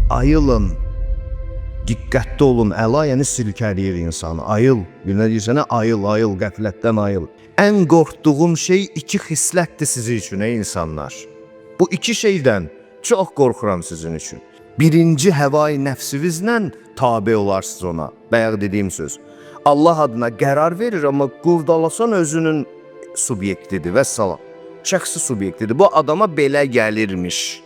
ayılın, diqqətli olun, əla, yəni silkələyir insanı. Ayıl, günə deyirsən, ayıl, qəflətdən ayıl. Ən qorxduğum şey iki xislətdir sizin üçün, ey insanlar. Bu iki şeydən çox qorxuram sizin üçün. Birinci, həvai nəfsinizlə tabe olarsınız ona. Bayaq dediyim söz. Allah adına qərar verir, amma qurdalasan özünün subyektidir və salam. Şəxsi subyektidir. Bu adama belə gəlirmiş.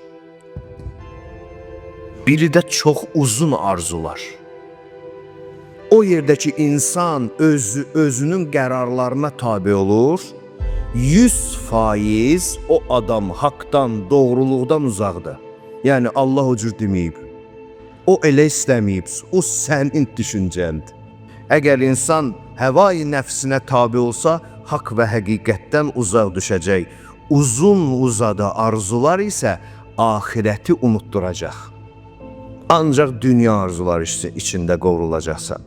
Biri də çox uzun arzular. O yerdəki insan özünün qərarlarına tabe olur. 100% o adam haqdan, doğruluqdan uzaqdır. Yəni Allah o cür deməyib. O elə istəməyib. O sənin düşüncəndir. Əgər insan həvai nəfsinə tabe olsa, haqq və həqiqətdən uzaq düşəcək. Uzun-uzada arzular isə axirəti unutturacaq. Ancaq dünya arzular içində qovrulacaqsan.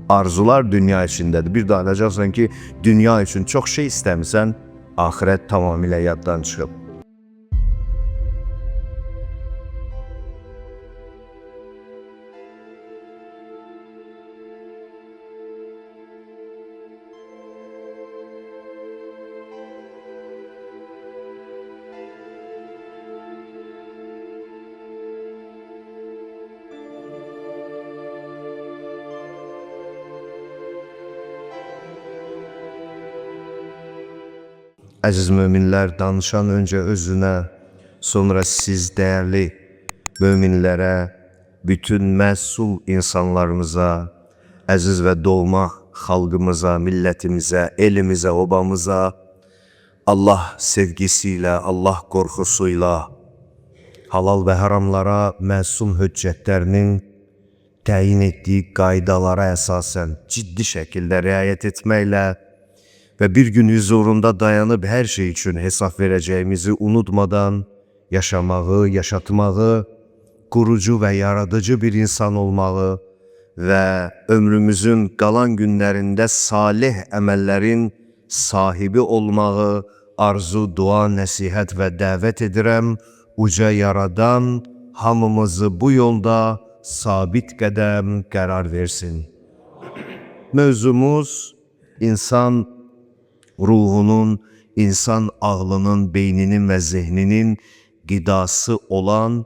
Arzular dünya içindədir. Bir də alacaqsan ki, dünya üçün çox şey istəmirsən, axirət tamamilə yaddan çıxıb. Əziz möminlər, danışan öncə özünə, sonra siz dəyərli möminlərə, bütün məsul insanlarımıza, əziz və doğma xalqımıza, millətimizə, elimizə, obamıza, Allah sevgisiyle, Allah qorxusuyla, halal və haramlara məsum höccətlərinin təyin etdiyi qaydalara əsasən ciddi şəkildə riayət etməklə və bir gün huzurunda dayanıb hər şey üçün hesab verəcəyimizi unutmadan yaşamağı, yaşatmağı, qurucu və yaradıcı bir insan olmağı və ömrümüzün qalan günlərində salih əməllərin sahibi olmağı arzu, dua, nəsihət və dəvət edirəm. Uca yaradan hamımızı bu yolda sabit qədəm qərar versin. Mövzumuz insan ruhunun, insan ağlının, beyninin və zehninin qidası olan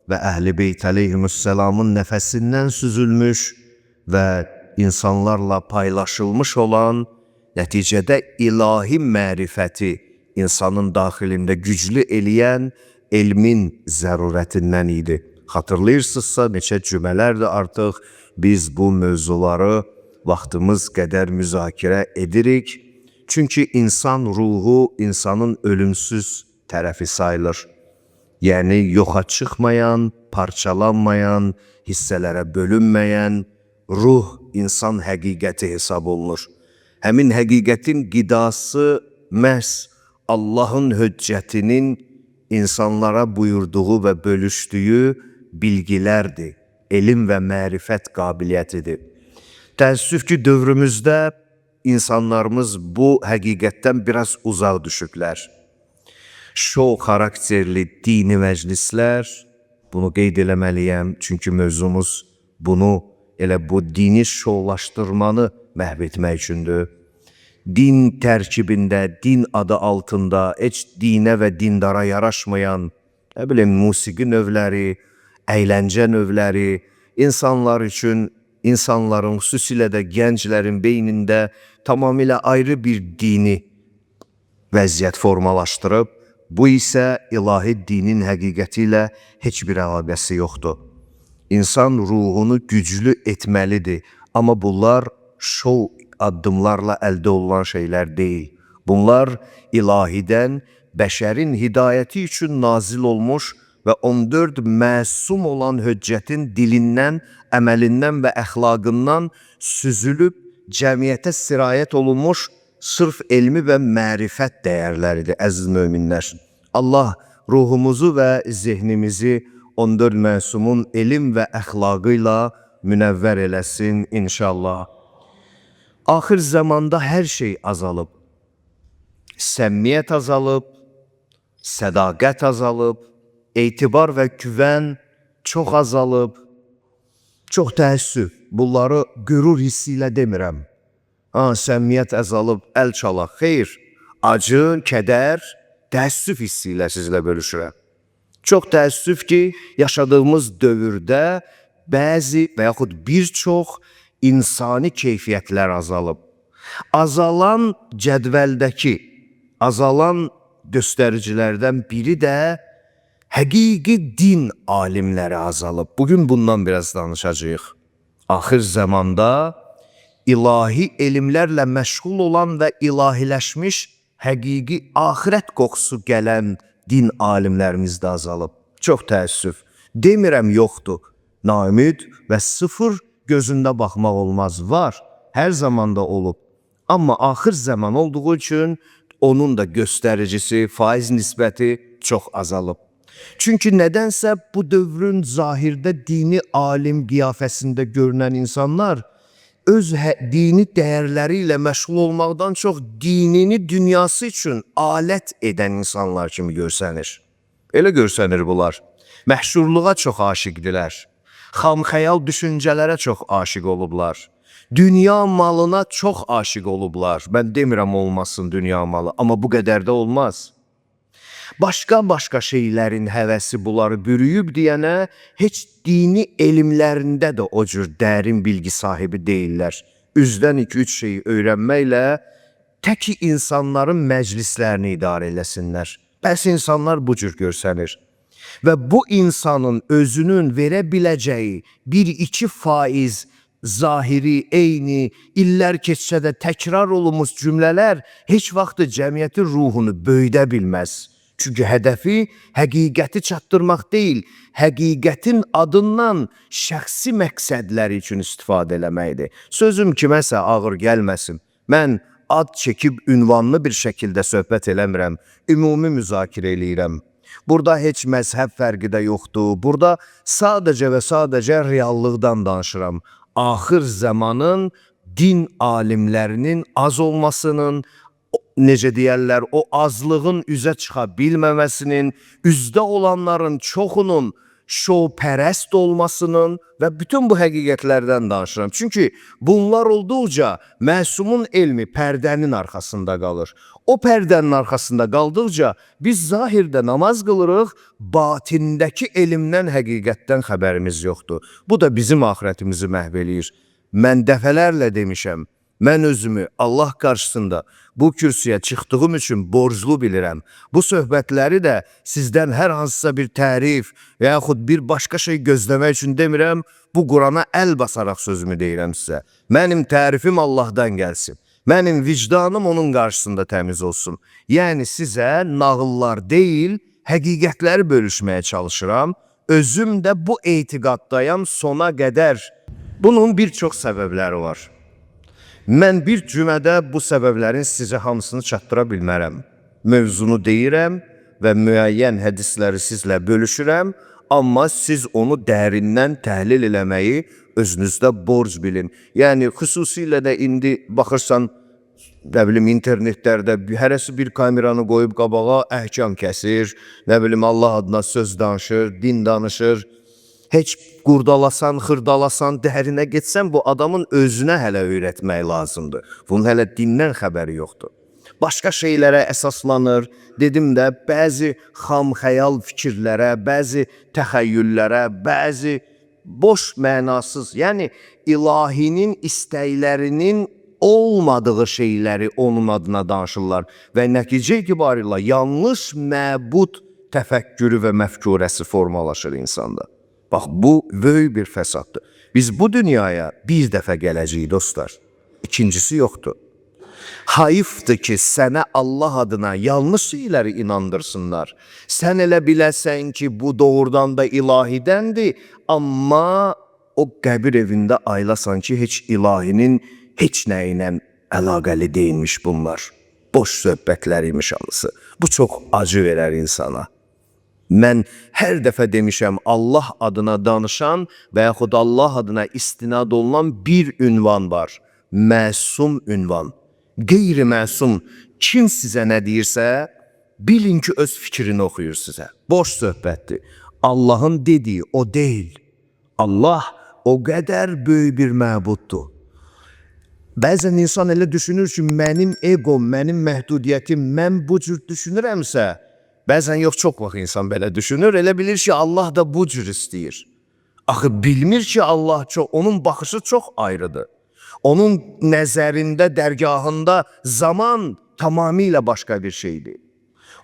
və Əhl-i Beyt əleyhisselamın nəfəsindən süzülmüş və insanlarla paylaşılmış olan, nəticədə ilahi mərifəti insanın daxilində güclü eləyən elmin zərurətindən idi. Xatırlayırsınızsa, neçə cümələrdir artıq biz bu mövzuları vaxtımız qədər müzakirə edirik. Çünki insan ruhu insanın ölümsüz tərəfi sayılır. Yəni yoxa çıxmayan, parçalanmayan, hissələrə bölünməyən ruh insan həqiqəti hesab olunur. Həmin həqiqətin qidası məhz Allahın höccətinin insanlara buyurduğu və bölüşdüyü bilgilərdir. Elm və mərifət qabiliyyətidir. Təəssüf ki, dövrümüzdə insanlarımız bu həqiqətdən biraz uzaq düşüblər. Şou xarakterli dini məclislər, bunu qeyd eləməliyəm, çünki mövzumuz bunu elə bu dini şoulaşdırmanı məhv etmək üçündür. Din tərkibində, din adı altında heç dinə və dindara yaraşmayan, musiqi növləri, əyləncə növləri, insanlar üçün, insanların, xüsusilə də gənclərin beynində tamamilə ayrı bir dini vəziyyət formalaşdırıb, bu isə ilahi dinin həqiqəti ilə heç bir əlaqəsi yoxdur. İnsan ruhunu güclü etməlidir, amma bunlar şou addımlarla əldə olunan şeylər deyil. Bunlar ilahidən bəşərin hidayəti üçün nazil olmuş və 14 məsum olan höccətin dilindən, əməlindən və əxlaqından süzülüb cəmiyyətə sirayət olunmuş sırf elmi və mərifət dəyərləridir, əziz möminlər. Allah ruhumuzu və zehnimizi 14 məsumun elm və əxlaqıyla münəvvər eləsin inşallah. Axır zamanda hər şey azalıb. Səmmiyyət azalıb, sədaqət azalıb, etibar və güvən çox azalıb. Çox təəssüf, bunları qürur hissi ilə demirəm. Səmimiyyət azalıb, əl çalaq. Xeyr, acı, kədər, təəssüf hissi ilə sizlə bölüşürəm. Çox təəssüf ki, yaşadığımız dövrdə bəzi və yaxud bir çox insani keyfiyyətlər azalıb. Azalan cədvəldəki, azalan göstəricilərdən biri də həqiqi din alimləri azalıb. Bugün bundan biraz danışacağıq. Axır zamanda ilahi elmlərlə məşğul olan və ilahiləşmiş həqiqi axirət qoxusu gələn din alimlərimiz də azalıb. Çox təəssüf. Demirəm yoxdur. Naümid və sıfır gözündə baxmaq olmaz. Var. Hər zamanda olub. Amma axır zaman olduğu üçün onun da göstəricisi, faiz nisbəti çox azalıb. Çünki nədənsə bu dövrün zahirdə dini alim qiyafəsində görünən insanlar öz dini dəyərləri ilə məşğul olmaqdan çox dinini dünyası üçün alət edən insanlar kimi görsənir. Elə görsənir bunlar. Məhşurluğa çox aşiqdilər. Xamxəyal düşüncələrə çox aşiq olublar. Dünya malına çox aşiq olublar. Mən demirəm olmasın dünya malı, amma bu qədər də olmaz. Başqa şeylərin həvəsi bunları bürüyüb deyənə heç dini elmlərində də o cür dərin bilgi sahibi deyirlər. Üzdən 2-3 şeyi öyrənməklə təki insanların məclislərini idarə eləsinlər. Bəs insanlar bu cür görsənir. Və bu insanın özünün verə biləcəyi 1-2% zahiri, eyni, illər keçsə də təkrar olunmuş cümlələr heç vaxt cəmiyyətin ruhunu böyüdə bilməz. Çünki hədəfi həqiqəti çatdırmaq deyil, həqiqətin adından şəxsi məqsədləri üçün istifadə eləməkdir. Sözüm kiməsə ağır gəlməsin. Mən ad çəkib ünvanlı bir şəkildə söhbət eləmirəm, ümumi müzakirə eləyirəm. Burada heç məzhəb fərqi də yoxdur. Burada sadəcə və sadəcə reallıqdan danışıram. Axır zamanın din alimlərinin az olmasının, necə deyərlər, o azlığın üzə çıxa bilməməsinin, üzdə olanların çoxunun şovpərəst olmasının və bütün bu həqiqətlərdən danışıram. Çünki bunlar olduqca məsumun elmi pərdənin arxasında qalır. O pərdənin arxasında qaldıqca biz zahirdə namaz qılırıq, batindəki elmdən, həqiqətdən xəbərimiz yoxdur. Bu da bizim axirətimizi məhv eləyir. Mən dəfələrlə demişəm, mən özümü Allah qarşısında bu kürsüyə çıxdığım üçün borclu bilirəm. Bu söhbətləri də sizdən hər hansısa bir tərif və yaxud bir başqa şey gözləmək üçün demirəm, bu Qurana əl basaraq sözümü deyirəm sizə. Mənim tərifim Allahdan gəlsin. Mənim vicdanım onun qarşısında təmiz olsun. Yəni sizə nağıllar deyil, həqiqətləri bölüşməyə çalışıram. Özüm də bu etiqaddayam sona qədər. Bunun bir çox səbəbləri var. Mən bir cümədə bu səbəblərin sizə hamısını çatdıra bilmərəm. Mövzunu deyirəm və müəyyən hədisləri sizlə bölüşürəm, amma siz onu dərindən təhlil eləməyi özünüzdə borc bilin. Yəni, xüsusilə də indi baxırsan, nə bilim, internetlərdə hərəsi bir kameranı qoyub qabağa əhkam kəsir, nə bilim, Allah adına söz danışır, din danışır. Heç qurdalasan, xırdalasan, dərinə getsən, bu adamın özünə hələ öyrətmək lazımdır. Bunun hələ dindən xəbəri yoxdur. Başqa şeylərə əsaslanır. Dedim də, bəzi xamxəyal fikirlərə, bəzi təxəyyüllərə, bəzi boş mənasız, yəni ilahinin istəklərinin olmadığı şeyləri onun adına danışırlar və nəticə etibarıyla yanlış məbud təfəkkürü və məfkurəsi formalaşır insanda. Bax, bu böyük bir fəsaddır. Biz bu dünyaya bir dəfə gələcəyik, dostlar. İkincisi yoxdur. Hayıfdır ki, sənə Allah adına yanlış şeyləri inandırsınlar. Sən elə biləsən ki, bu doğrudan da ilahidəndir, amma o qəbir evində aylasan ki, heç ilahinin heç nə ilə əlaqəli deyilmiş bunlar. Boş söhbətlər imiş hamısı. Bu çox acı verər insana. Mən hər dəfə demişəm, Allah adına danışan və yaxud Allah adına istinad olunan bir ünvan var. Məsum ünvan. Qeyri-məsum kim sizə nə deyirsə, bilin ki, öz fikrini oxuyur sizə. Boş söhbətdir. Allah'ın dediği o değil. Allah o kadar büyük bir məbuddur. Bəzən insan elə düşünür ki, mənim egom, mənim məhdudiyyətim, mən bu cür düşünürəmsə, bəzən yox, çox vaxt insan belə düşünür, elə bilir ki, Allah da bu cür istəyir. Axı bilmir ki, Allah çox, onun baxışı çox ayrıdır. Onun nəzərində, dərgahında zaman tamamilə başqa bir şeydir.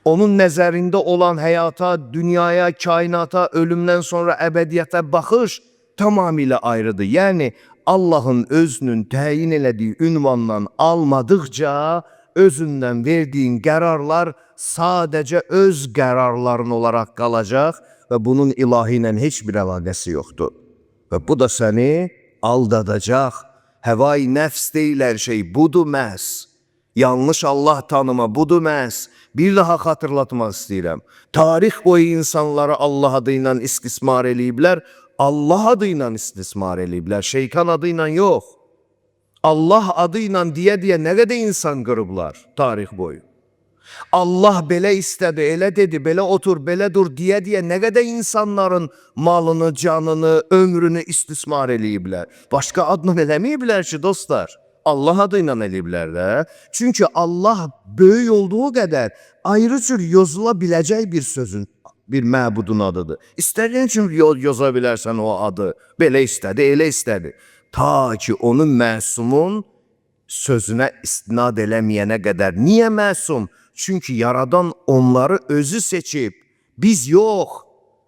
Onun nəzərində olan həyata, dünyaya, kainata, ölümdən sonra əbədiyyətə baxış tamamilə ayrıdır. Yəni, Allah'ın özünün təyin elədiyi ünvandan almadıqca özündən verdiyin qərarlar sadəcə öz qərarların olaraq qalacaq və bunun ilahi ilə heç bir əlaqəsi yoxdur. Və bu da səni aldadacaq. Həvai nəfs deyilən şey budur məhz. Yanlış Allah tanıma budur məhz. Bir daha xatırlatmaq istəyirəm. Tarix boyu insanları Allah adı ilə istismar eləyiblər. Allah adı ilə istismar eləyiblər, şeytan adı ilə yox. Allah adı ilə deyə nə qədər insan qırıblar tarix boyu. Allah belə istədi, elə dedi, belə otur, belə dur deyə nə qədər insanların malını, canını, ömrünü istismar eləyiblər. Başqa adla eləməyiblər ki, dostlar. Allah adı ilə eləyiblər də. Çünki Allah böyük olduğu qədər ayrı cür yozula biləcək bir sözün, bir məbudun adıdır. İstədiyin üçün yoza bilərsən o adı. Belə istədi, elə istədi. Ta ki onun məsumun sözünə istinad eləməyənə qədər. Niyə məsum? Çünki yaradan onları özü seçib. Biz yox.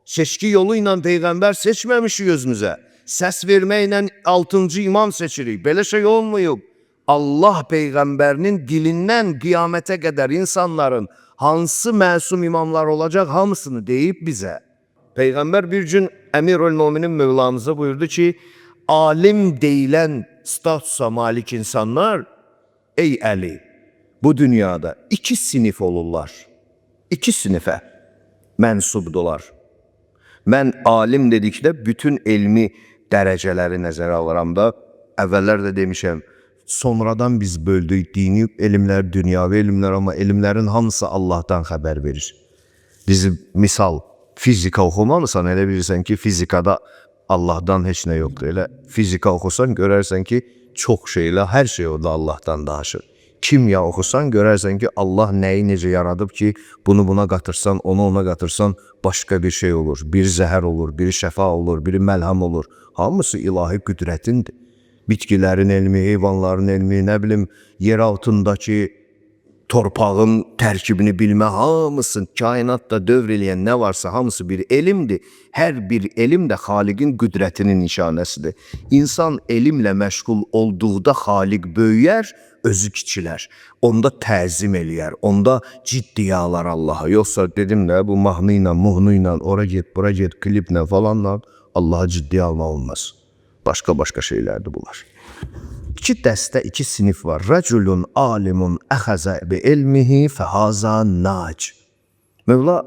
Seçki yolu ilə Peyğəmbər seçməmişik özümüzə. Səs verməklə 6-cı imam seçirik. Belə şey olmayıb. Allah Peyğəmbərinin dilindən qiyamətə qədər insanların hansı məsum imamlar olacaq hamısını deyib bizə. Peyğəmbər bir gün Əmirül-Möminin Mövlamıza buyurdu ki, alim deyilən statusa malik insanlar, ey Əli, bu dünyada 2 sinif olurlar. 2 sinifə mənsubdular. Mən alim dedikdə bütün elmi dərəcələri nəzərə alıram da, əvvəllər də demişəm, sonradan biz böldük dini elmlər, dünyavi elmlər, amma elmlərin hamısı Allah'tan xəbər verir. Bizi misal, fizika oxumamısan, elə bilirsən ki, fizikada Allah'dan heç nə yoxdur. Elə fizika oxusan, görərsən ki, çox şeylə, hər şey orada Allah'tan danışır. Kimya oxusan, görərsən ki, Allah nəyi necə yaradıb ki, bunu buna qatırsan, onu ona qatırsan, başqa bir şey olur. Biri zəhər olur, biri şəfa olur, biri məlham olur. Hamısı ilahi qüdrətindir. Bitkilərin elmi, heyvanların elmi, nə bilim, yer altındakı torpağın tərkibini bilmə, hamısı kainatda dövr eləyən nə varsa hamısı bir elmdir. Hər bir elm də Xaliqin qüdrətinin nişanəsidir. İnsan elmlə məşğul olduqda Xaliq böyüyər, özü kiçilər. Onda təzim eləyər, onda ciddiyə alar Allah'a. Yoxsa dedim də bu mahnı ilə, muhnu ilə, ora get, bura get, kliplə falanla Allah'a ciddiyə alma olmaz. Başqa şeylərdir bunlar. 2 dəstə, 2 sinif var. Rəculun alimun əxəzə bi ilmihi fəhaza nac. Mövla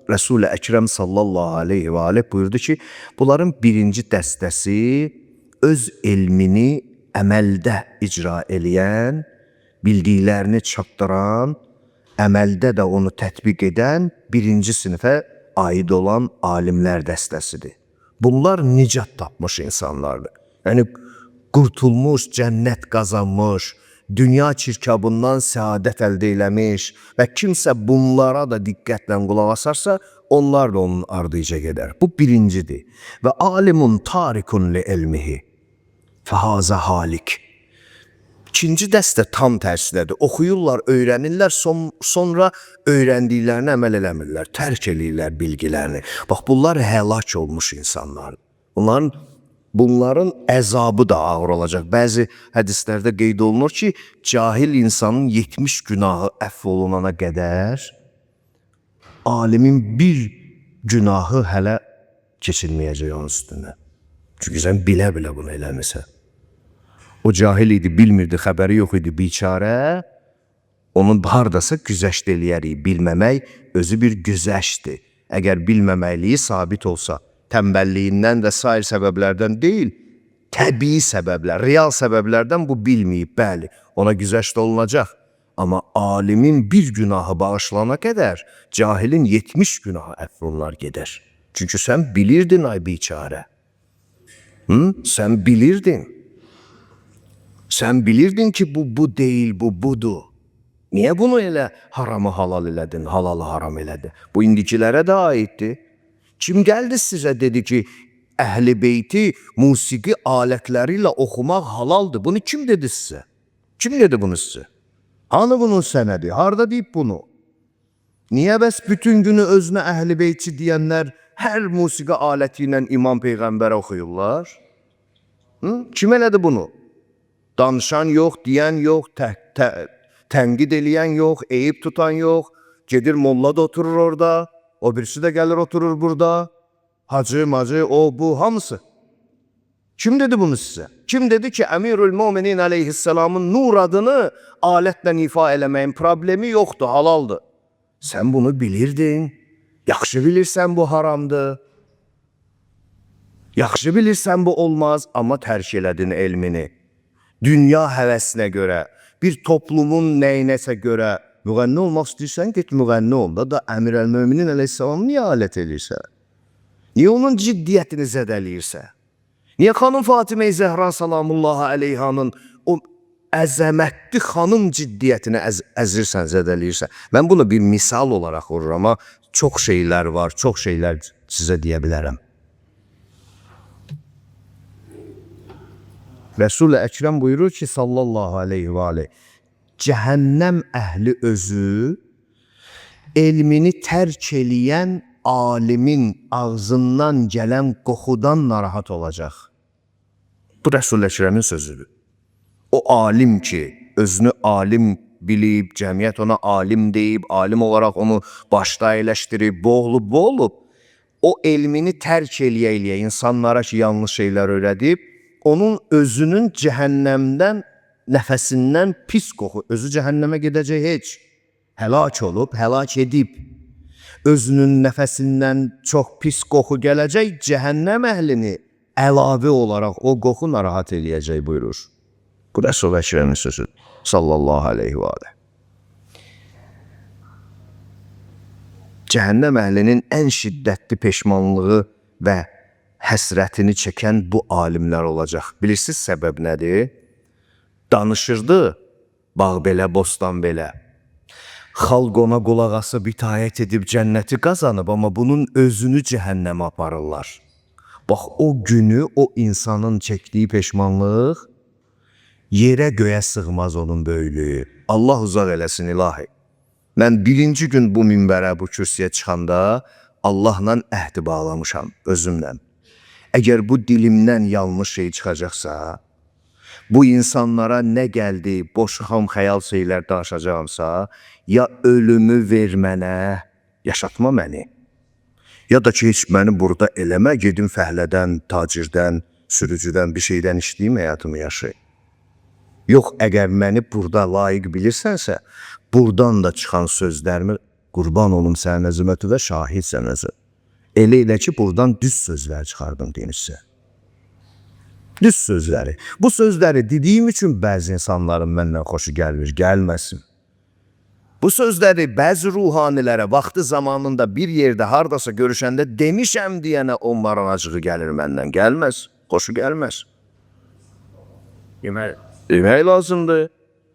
Resul-i Əkrəm sallallahu aleyhi və aleyh buyurdu ki, bunların birinci dəstəsi öz elmini əməldə icra eləyən, bildiklərini çatdıran, əməldə də onu tətbiq edən birinci sinifə aid olan alimlər dəstəsidir. Bunlar nicat tapmış insanlardır. Yəni, qurtulmuş, cənnət qazanmış, dünya çirkabından səadət əldə eləmiş və kimsə bunlara da diqqətlə qulaq asarsa, onlar da onun ardıca gedər. Bu birincidir. Və alimun tarikun li elmihi fəhaza halik. İkinci dəstə tam tərsinədir. Oxuyurlar, öyrənirlər, sonra öyrəndiklərini əməl eləmirlər, tərk eləyirlər bilgilərini. Bax, bunlar həlak olmuş insanlar. Bunların əzabı da ağır olacaq. Bəzi hədislərdə qeyd olunur ki, cahil insanın 70 günahı əfv olunana qədər, alimin bir günahı hələ keçilməyəcək onun üstündə. Çünki sən bilə-bilə bunu eləmirsən. O cahil idi, bilmirdi, xəbəri yox idi, biçarə. Onun hardasa güzəşt eləyərik. Bilməmək özü bir güzəştdir. Əgər bilməməkliyi sabit olsa, tənbəlliyindən də sair səbəblərdən deyil, təbii səbəblər, real səbəblərdən bu bilməyib, bəli, ona güzəşt olunacaq. Amma alimin bir günahı bağışlana qədər, cahilin 70 günahı əfv olunlar gedər. Çünkü sen bilirdin ay biçare. Sen bilirdin. Sen bilirdin ki bu değil, bu budur. Niye bunu elə haramı halal elədin, halalı haram elədin? Bu indikilere de aitti. Kim geldi size dedi ki Əhl-i Beyti musiki aletleriyle okumak halaldır. Bunu kim dedi size? Kim dedi bunu size? Hani bunun senedi? Harda deyip bunu? Niye bəs bütün günü özünə Əhl-i Beytçi diyenler her musiki aletiyle İmam Peygamber okuyurlar? Kim elədi bunu? Danışan yok, diyen yok, tənqid eləyən yok, eyib tutan yok. Gedir molla da oturur orada, o birisi de gelir oturur burada. Hacı, macı, o, bu, hamısı. Kim dedi bunu size? Kim dedi ki Emirül Müminin aleyhisselamın nur adını aletle ifa eləməyin problemi yoktu, halaldı. Sen bunu bilirdin. Yaxşı bilirsən bu haramdır. Yaxşı bilirsən bu olmaz ama tərk elədin elmini. Dünya həvəsinə görə, bir toplumun nəyinəsə görə müğənni olmaq istəyirsən, get müğənni ol da Əmirəl Möminin əleyhissalamı niyə alət edirsən? Niyə onun ciddiyyətini zədələyirsən? Niyə xanım Fatimə-i Zəhra salamullahi aleyhanın o əzəmətli xanım ciddiyyətini əzirsən, zədələyirsən? Mən bunu bir misal olaraq vururum ama çox şeylər var, çox şeylər sizə deyə bilərəm. Resul-i Ekrem buyurur ki sallallahu aleyhi ve aleyh, cehennem ehli özü elmini terk eləyən alimin ağzından gelen kokudan narahat olacak. Bu Resul-i Ekrem'in sözüdür. O alim ki özünü alim bilib, cəmiyyət ona alim deyib, alim olarak onu başda əyləşdirib, boğulub, o elmini terk eləyə insanlara ki yanlış şeyler öyrədib, onun özünün cehennemden, nefesinden pis koku, özü cehenneme gidecek hiç. Helak olup, helak edip, özünün nefesinden çok pis koku gelecek, cehennem ehlini əlavə olarak o koku narahat eləyəcək buyurur. Bu Resul-i Ekrem'in sözü sallallahu aleyhi ve aleyh. Cehennem ehlinin en şiddetli peşmanlığı ve həsrətini çəkən bu alimlər olacaq. Bilirsiniz səbəb nədir? Danışırdı, bağ belə, bostan belə. Xalq ona qulaq asıb itayət edib cənnəti qazanıb, amma bunun özünü cəhənnəmə aparırlar. Bax, o günü, o insanın çəkdiyi peşmanlıq yerə göyə sığmaz onun böyüklüyü. Allah uzaq eləsin ilahi. Mən birinci gün bu minbərə, bu kürsüyə çıxanda Allahla əhdi bağlamışam özümlə. Əgər bu dilimdən yanlış şey çıxacaqsa, bu insanlara nə gəldi, boş xam xəyal şeylər danışacağımsa, ya ölümü ver mənə, yaşatma məni, ya da ki heç məni burada eləmə, gedim fəhlədən, tacirdən, sürücüdən, bir şeydən işləyim, həyatımı yaşayım. Yox, əgər məni burada layiq bilirsənsə, buradan da çıxan sözlərimi qurban olum sənin əzəməti və şahidsən özü. Elə ilə ki, buradan düz sözlər çıxardım denizsə. Düz sözləri. Bu sözləri dediyim üçün bəzi insanların məndən xoşu gəlmir, gəlməsin. Bu sözləri bəzi ruhanilərə vaxtı zamanında bir yerdə hardasa görüşəndə demişəm deyənə onların acığı gəlir məndən. Gəlməz, xoşu gəlməz. Demək lazımdır.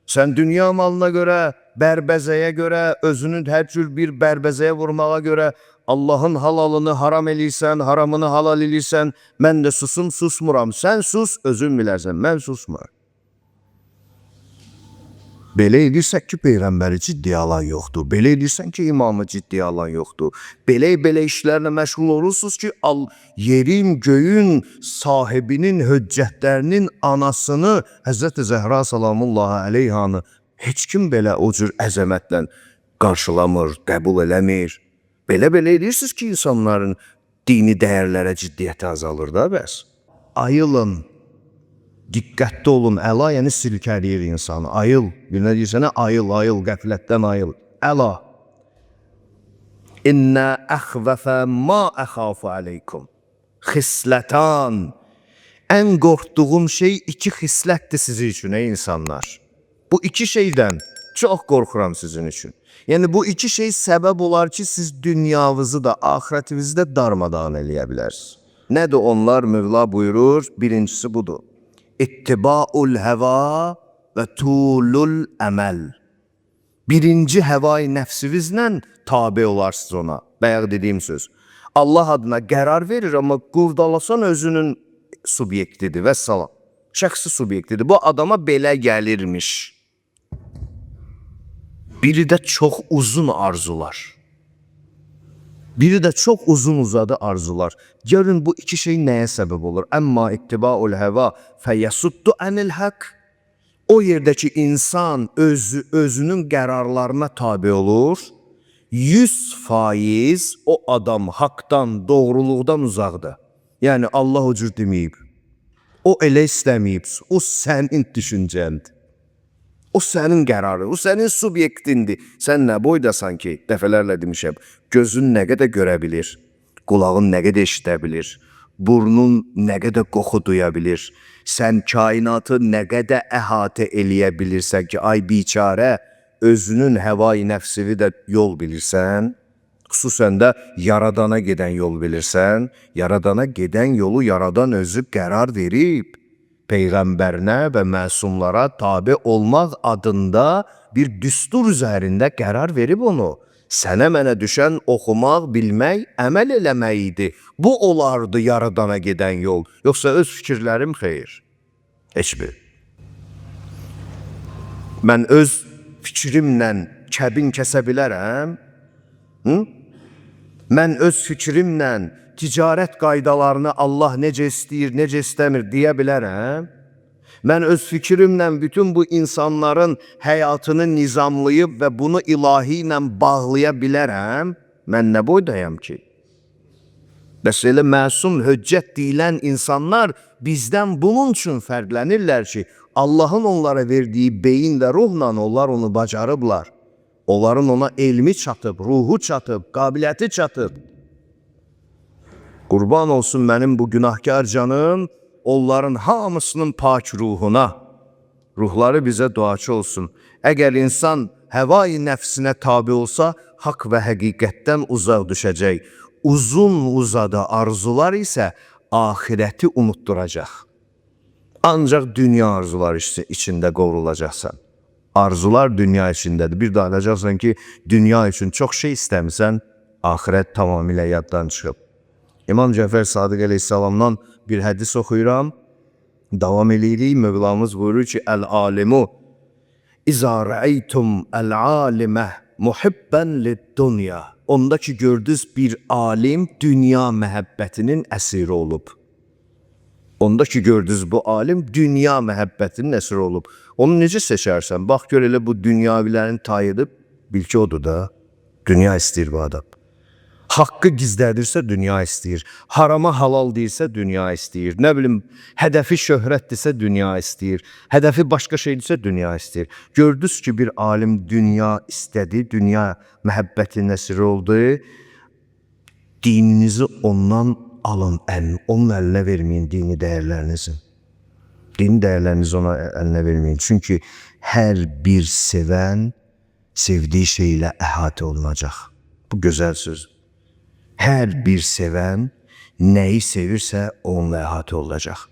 Sən dünya malına görə, bərbəzəyə görə, özünün hər cür bir bərbəzəyə vurmağa görə Allah'ın halalını haram eləyirsən, haramını halal eləyirsən, mən də susum, susmuram. Sən sus, özün bilərsən, mən susmuram. Belə edirsək ki, Peyğəmbəri ciddiyə alan yoxdur. Belə edirsən ki, imamı ciddiyə alan yoxdur. Belə işlərlə məşğul olursunuz ki, yerin, göyün sahibinin höccətlərinin anasını, Həzrəti Zəhra salamullahi aleyhanı heç kim belə o cür əzəmətlə qarşılamır, qəbul eləmir. Belə edirsiniz ki, insanların dini dəyərlərə ciddiyyəti azalır da bəs. Ayılın. Diqqətli olun, əla yəni silkəliyir insanı. Ayıl, birine deyirsənə ayıl, qəflətdən ayıl. Əla. İnnə əxvəfə ma əxafu aleykum. Xislətan. Ən qorxduğum şey iki xislətdir sizi üçün ey insanlar. Bu iki şeydən Çox qorxuram sizin üçün. Yəni bu iki şey səbəb olar ki, siz dünyanızı da, axirətinizi də darmadağın eləyə bilərsiniz. Nədir onlar? Mövla buyurur, birincisi budur. İttibaul həva və tulul əməl. Birinci həvai nəfsinizlə tabi olarsınız ona. Bayaq dediyim söz. Allah adına qərar verir, amma qurdalasan özünün subyektidir və salam. Şəxsi subyektidir. Bu adama belə gəlirmiş. Biri də çox uzun arzular. Biri də çox uzun uzadı arzular. Görün bu iki şey nəyə səbəb olur? Əmma ittibaul həva fəyəsuddu ənil haqq. O yerdəki insan özünün qərarlarına tabi olur. 100% o adam haqdan, doğruluqdan uzaqdır. Yəni Allah o cür deməyib. O elə istəməyib. O sənin düşüncəndir. O sənin qərarın, o sənin subyektindir. Sən nə boydasan ki, dəfələrlə demişəm, gözün nə qədər görə bilir, qulağın nə qədər eşidə bilir, burnun nə qədər qoxu duya bilir, sən kainatı nə qədər əhatə eləyə bilirsən ki, ay biçarə, özünün həvai nəfsini də yol bilirsən, xüsusən də yaradana gedən yol bilirsən, yaradana gedən yolu yaradan özü qərar verib. Peyğəmbərinə və məsumlara tabi olmaq adında bir düstur üzərində qərar verib onu. Sənə mənə düşən oxumaq, bilmək, əməl eləmək idi. Bu olardı yaradana gedən yol. Yoxsa öz fikirlərim xeyr. Heç bir. Mən öz fikrimlə kəbin kəsə bilərəm. Mən öz fikrimlə ticarət qaydalarını Allah necə istəyir, necə istəmir deyə bilərəm. Mən öz fikrimlə bütün bu insanların həyatını nizamlayıb və bunu ilahi ilə bağlaya bilərəm. Mən nə boydayam ki? Bəs elə məsum höccət deyilən insanlar bizdən bunun üçün fərqlənirlər ki, Allahın onlara verdiyi beyin və ruhla onlar onu bacarıblar. Onların ona elmi çatıb, ruhu çatıb, qabiliyyəti çatıb. Qurban olsun mənim bu günahkar canım, onların hamısının pak ruhuna. Ruhları bizə duaçı olsun. Əgər insan həvai nəfsinə tabi olsa, haqq və həqiqətdən uzaq düşəcək. Uzun uzadı arzular isə ahirəti unutturacaq. Ancaq dünya arzular içində qovrulacaqsan. Arzular dünya içindədir. Bir də alacaqsan ki, dünya üçün çox şey istəmirsən, ahirət tamamilə yaddan çıxıb. İmam Cəfər Sadiq əleyhissalamdan bir hədis oxuyuram. Davam eləyirik. Mövlamız buyurur ki, Əl-alimu İzə rəeytum əl-alimə muhibbən lid-dunya. Onda ki, gördünüz bir alim dünya məhəbbətinin əsiri olub. Onda ki, gördünüz bu alim dünya məhəbbətinin əsiri olub. Onu necə seçərsən? Bax, gör elə bu dünyavilərin tayıdıb, bil ki, odur da. Dünya istəyir bu adam. Haqqı gizlədirsə dünya istəyir. Harama halal deyirsə dünya istəyir. Nə bilim, hədəfi şöhrətdirsə dünya istəyir. Hədəfi başqa şeydirsə dünya istəyir. Gördünüz ki, bir alim dünya istədi, dünya məhəbbətin əsiri oldu. Dininizi ondan alın, onun əlinə verməyin dini dəyərlərinizi. Dini dəyərlərinizi ona əlinə verməyin. Çünki hər bir sevən sevdiyi şeylə əhatə olunacaq. Bu gözəl söz. Hər bir sevən nəyi sevirsə onunla əhatə olacaq.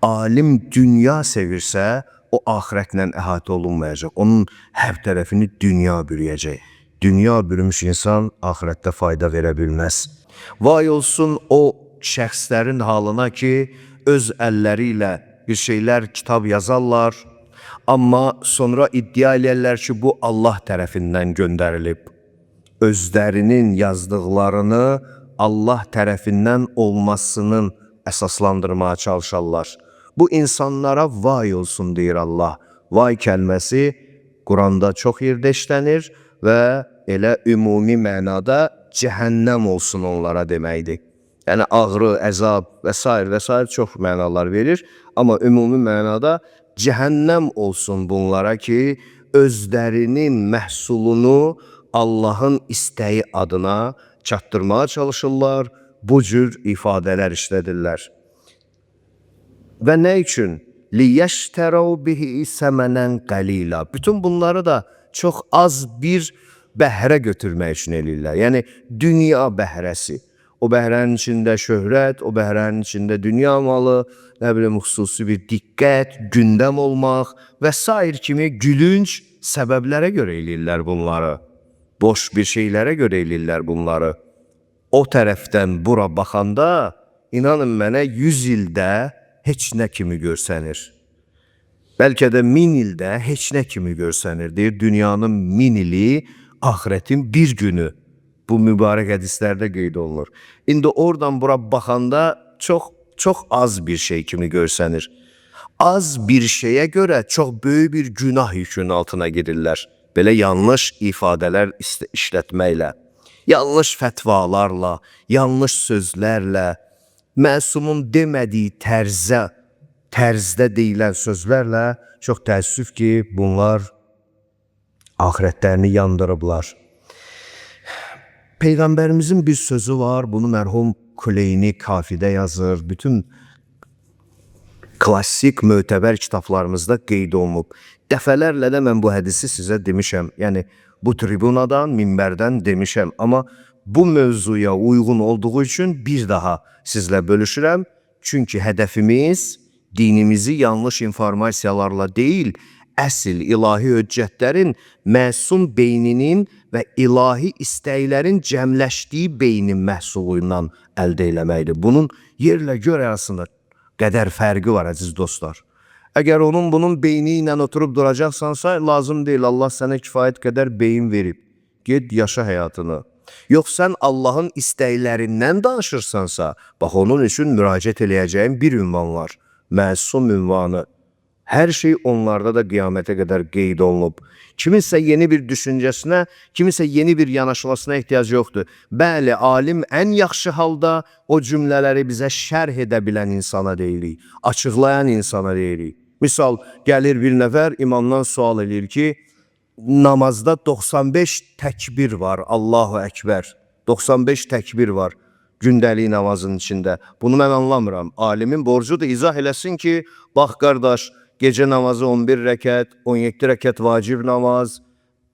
Alim dünya sevirsə o axirətlə əhatə olunmayacaq. Onun hər tərəfini dünya bürüyəcək. Dünya bürümüş insan axirətdə fayda verə bilməz. Vay olsun o şəxslərin halına ki, öz əlləri ilə bir şeylər, kitab yazarlar, amma sonra iddia eləyərlər ki, bu Allah tərəfindən göndərilib. Özlərinin yazdıqlarını Allah tərəfindən olmasının əsaslandırmaya çalışarlar. Bu insanlara vay olsun deyir Allah. Vay kəlməsi Quranda çox yerdə işlənir və elə ümumi mənada cəhənnəm olsun onlara deməkdir. Yəni ağrı, əzab və s. çox mənalar verir. Amma ümumi mənada cəhənnəm olsun bunlara ki, özlərinin məhsulunu Allahın istəyi adına çatdırmaya çalışırlar, bu cür ifadələr işlədirlər. Və nə üçün? لِيَشْتَرَوْ بِهِ سَمَنًا قَلِيلًا. Bütün bunları da çox az bir bəhrə götürmək üçün eləyirlər. Yəni dünya bəhrəsi. O bəhrənin içində şöhrət, o bəhrənin içində dünya malı, nə bilim xüsusi bir diqqət, gündəm olmaq və sair kimi gülünc səbəblərə görə eləyirlər bunları. Boş bir şeylərə görə eləyirlər bunları. O tərəfdən bura baxanda, inanın mənə 100 ildə heç nə kimi görsənir. Bəlkə də 1000 ildə heç nə kimi görsənir. Deyir, dünyanın 1000 ili, ahirətin bir günü. Bu mübarək hədislərdə qeyd olunur. İndi oradan bura baxanda çox az bir şey kimi görsənir. Az bir şeyə görə çox böyük bir günah yükünün altına girirlər. Belə yanlış ifadələr işlətməklə, yanlış fətvalarla, yanlış sözlərlə, məsumun demədiyi tərzdə deyilən sözlərlə çox təəssüf ki, bunlar ahirətlərini yandırıblar. Peyğəmbərimizin bir sözü var, bunu mərhum Kuleyni Kafidə yazır, bütün klassik, mötəbər kitablarımızda qeyd olunub. Dəfələrlə də mən bu hədisi sizə demişəm, yəni bu tribunadan, minbərdən demişəm, amma bu mövzuya uyğun olduğu üçün bir daha sizlə bölüşürəm. Çünki hədəfimiz dinimizi yanlış informasiyalarla deyil, əsl ilahi höccətlərin, məsum beyninin və ilahi istəklərin cəmləşdiyi beynin məhsuluyla əldə eləməkdir. Bunun yerlə gör arasında qədər fərqi var, əziz dostlar. Əgər bunun beyni ilə oturub duracaqsansa, lazım deyil, Allah sənə kifayət qədər beyin verib. Ged, yaşa həyatını. Yox, sən Allahın istəklərindən danışırsansa, bax, onun üçün müraciət eləyəcəyin bir ünvan var. Məsum ünvanı. Hər şey onlarda da qiyamətə qədər qeyd olunub. Kiminsə yeni bir düşüncəsinə, kiminsə yeni bir yanaşmasına ehtiyac yoxdur. Bəli, alim ən yaxşı halda o cümlələri bizə şərh edə bilən insana deyirik, açıqlayan insana deyirik. Misal, gəlir bir nəfər imamdan sual edir ki, namazda 95 təkbir var, Allahu Əkbər. 95 təkbir var gündəlik namazın içində. Bunu mən anlamıram. Alimin borcudur, izah eləsin ki, bax qardaş, gecə namazı 11 rəkət, 17 rəkət vacib namaz,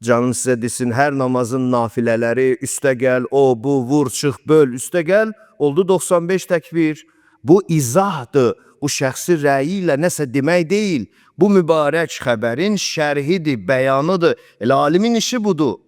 canım sizə desin, hər namazın nafilələri, üstə gəl, o, bu, vur, çıx, böl, üstə gəl, oldu 95 təkbir. Bu izahdır, bu şəxsi rəyi ilə nəsə demək deyil. Bu mübarək xəbərin şərhidir, bəyanıdır. Elə alimin işi budur.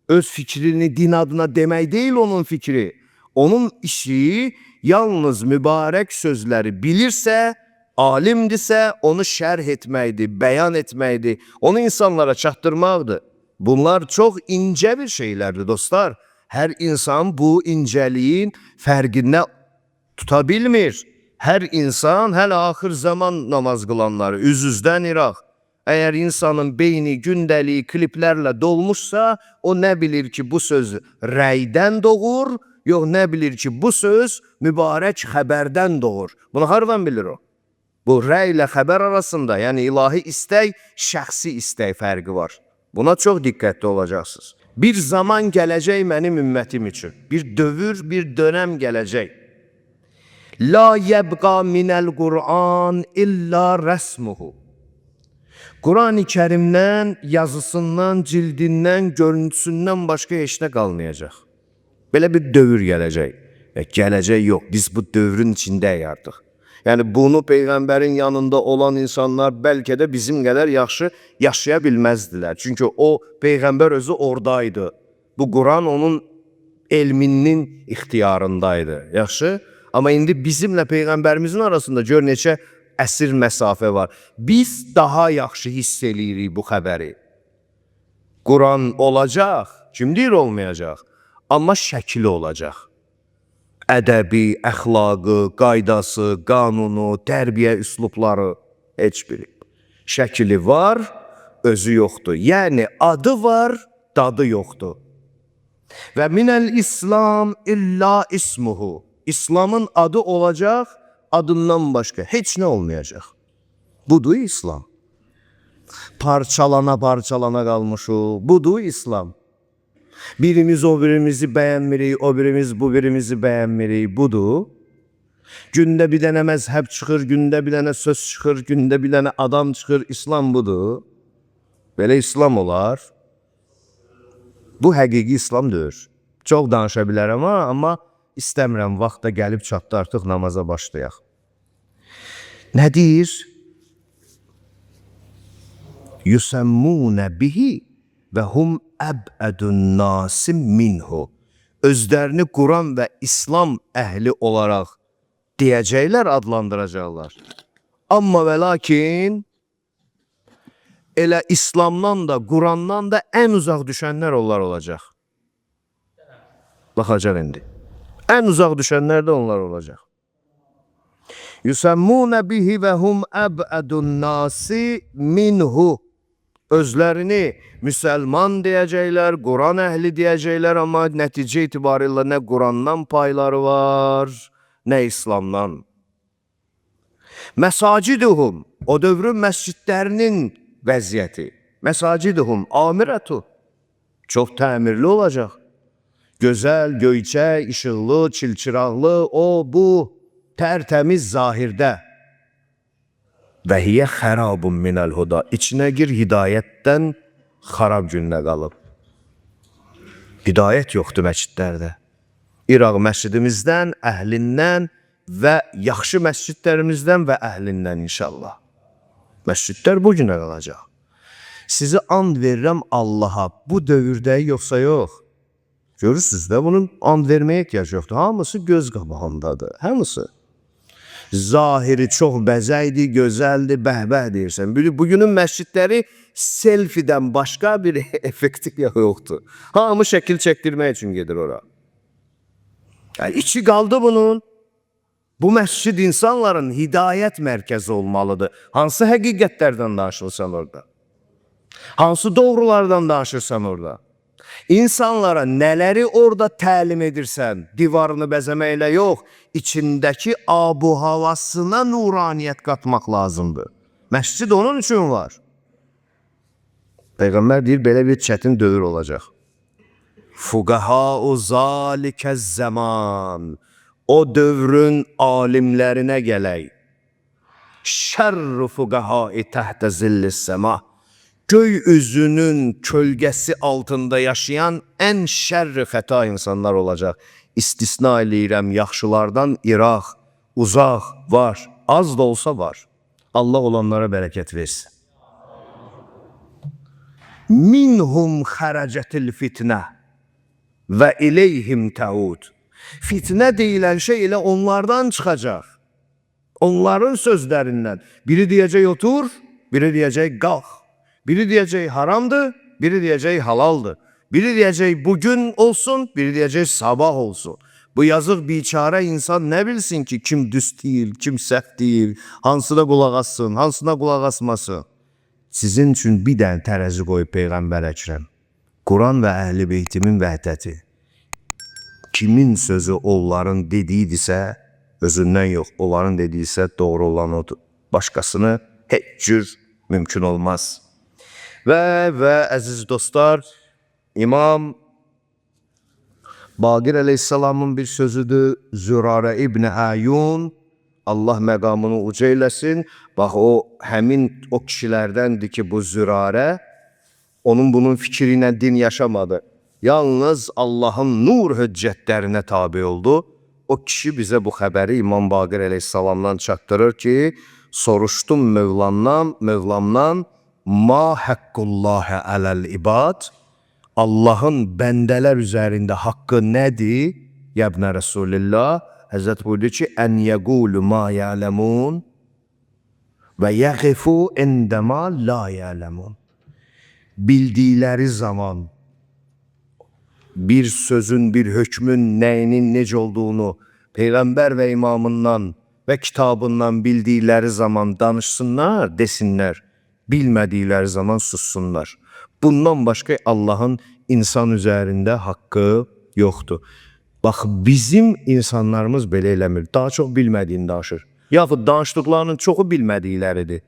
Öz fikrini din adına demək deyil onun fikri. Onun işi yalnız mübarək sözləri bilirsə, alimdirsə, onu şərh etməkdir, bəyan etməkdir, onu insanlara çatdırmaqdır. Bunlar çox incə bir şeylərdir, dostlar. Hər insan bu incəliyin fərqində tuta bilmir. Hər insan, hələ axır zaman namaz qılanları, üz-üzdən iraq. Əgər insanın beyni gündəlik kliplərlə dolmuşsa, o nə bilir ki, bu söz rəydən doğur, yox nə bilir ki, bu söz mübarək xəbərdən doğur. Bunu hardan bilir o? Bu rəy ilə xəbər arasında, yəni ilahi istək, şəxsi istək fərqi var. Buna çox diqqətli olacaqsınız. Bir zaman gələcək mənim ümmətim üçün. Bir dövr, bir dönəm gələcək. La yəbqa minəl Qur'an illa rəsmuhu. Quran-ı Kərimdən, yazısından, cildindən, görüntüsündən başqa heç nə qalmayacaq. Belə bir dövr gələcək. Gələcək yox, biz bu dövrün içindəyik artıq. Yəni bunu Peyğəmbərin yanında olan insanlar bəlkə də bizim qədər yaxşı yaşaya bilməzdilər. Çünki o Peyğəmbər özü oradaydı. Bu Quran onun elminin ixtiyarındaydı. Yaxşı? Amma indi bizimlə Peyğəmbərimizin arasında gör neçə əsr məsafə var. Biz daha yaxşı hiss eləyirik bu xəbəri. Quran olacaq, kim deyir olmayacaq? Amma şəkli olacaq. Ədəbi, əxlaqı, qaydası, qanunu, tərbiyə üslubları heç biri. Şəkli var, özü yoxdur. Yəni adı var, dadı yoxdur. Və minəl İslam illa ismuhu. İslamın adı olacaq, adından başqa heç nə olmayacaq. Budur İslam. Parçalana qalmışıq. Budur İslam. Birimiz o birimizi bəyənmirik, o birimiz bu birimizi bəyənmirik. Budur. Gündə bir dənə məzhəb çıxır, gündə bir dənə söz çıxır, gündə bir dənə adam çıxır. İslam budur. Belə İslam olar. Bu həqiqi İslam deyil. Çox danışa bilərəm amma istəmirəm, vaxta gəlib çatdı, artıq namaza başlayaq. Nə deyir? Yusammunə bihi və hum əbədun nasim minhu. Özlərini Quran və İslam əhli olaraq deyəcəklər, adlandıracaqlar. Amma və lakin elə İslamdan da, Qurandan da ən uzaq düşənlər onlar olacaq. Baxacaq indi. Ən uzaq düşənlər də onlar olacaq. Yusammunə bihi və hum əbədun nasi minhu. Özlərini müsəlman deyəcəklər, Quran əhli deyəcəklər, amma nəticə itibarilə nə Qurandan payları var, nə İslamdan. Məsaciduhum, o dövrün məscidlərinin vəziyyəti. Məsaciduhum amirətu, çox təmirli olacaq. Gözəl, göyçək, işıqlı, çilçıraqlı, o, bu, tərtəmiz zahirdə. Və hiyə xərabun minəl huda. İçinə gir, hidayətdən xarab günlə qalıb. Hidayət yoxdur məscidlərdə. İraq məscidimizdən, əhlindən və yaxşı məscidlərimizdən və əhlindən inşallah. Məscidlər bu günə qalacaq. Sizi and verirəm Allaha, bu dövrdəyi yoxsa yox. Görürsünüz də, bunun and verməyə ehtiyac yoxdur. Hamısı göz qabağındadır, hamısı. Zahiri çox bəzəkdir, gözəldir, bəhbəh deyirsən. Bugünün məscidləri selfiedən başqa bir effekti yoxdur. Hamı şəkil çəkdirmək üçün gedir ora. Yəni, içi qaldı bunun. Bu məscid insanların hidayət mərkəzi olmalıdır. Hansı həqiqətlərdən danışırsan orada? Hansı doğrulardan danışırsan orada? İnsanlara nələri orada təlim edirsən, divarını bəzəməklə yox, içindəki abu havasına nuraniyyət qatmaq lazımdır. Məscid onun üçün var. Peyğəmbər deyir, belə bir çətin dövr olacaq. Fuqahau zalikəz zaman, o dövrün alimlərinə gələk. Şərru fuqahai təhtə zillis səma. Göy üzünün kölgəsi altında yaşayan ən şərri xəta insanlar olacaq. İstisna eləyirəm, yaxşılardan İraq, uzaq var, az da olsa var. Allah olanlara bərəkət versin. Minhum xərəcətil fitnə və ileyhim təud. Fitnə deyilən şey elə onlardan çıxacaq. Onların sözlərindən. Biri deyəcək otur, biri deyəcək qalx. Biri deyəcək haramdır, biri deyəcək halaldır. Biri deyəcək bugün olsun, biri deyəcək sabah olsun. Bu yazıq biçarə insan nə bilsin ki, kim düz deyil, kim səhv deyil, hansına qulaq assın, hansına qulaq asmasın. Sizin üçün bir dənə tərəzi qoyub Peyğəmbər Əkrəm. Quran və Əhl-i Beytimin vəhdəti. Kimin sözü onların dediyidirsə, özündən yox, onların dediyisə doğru olan odur. Başqasını heç cür mümkün olmaz. Və əziz dostlar, İmam Baqir əleyhissalamın bir sözüdür, Zürarə İbn Əyun, Allah məqamını uca eləsin. Bax, həmin o kişilərdəndir ki, bu Zürarə, onun bunun fikri ilə din yaşamadı. Yalnız Allahın nur höccətlərinə tabi oldu. O kişi bizə bu xəbəri İmam Baqir əleyhissalamdan çatdırır ki, soruşdum Mövlamdan, ma həqqullahi aləl ibad, Allahın bəndələr üzərində haqqı nədir? Yəbnə Resulillah, Həzrət buyurdu ki, ən yəqulu ma ya'ləmun və yəqifu indəma la ya'ləmun. Bildikləri zaman bir sözün, bir hökmün nəyinin necə olduğunu Peyğəmbər və imamından və kitabından bildikləri zaman danışsınlar, desinlər. Bilmədikləri zaman sussunlar. Bundan başqa Allahın insan üzərində haqqı yoxdur. Bax, bizim insanlarımız belə eləmir. Daha çox bilmədiyini danışır. Yaxud danışdıqlarının çoxu bilmədikləridir.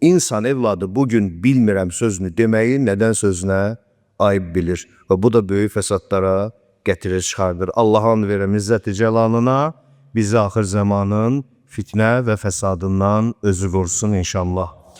İnsan evladı bugün bilmirəm sözünü deməyi nədən sözünə ayıb bilir. Və bu da böyük fəsadlara gətirir, çıxardır. Allah'ın verəm İzzət-i Cəlalına bizi axır zamanın fitnə və fəsadından özü qorusun inşallah.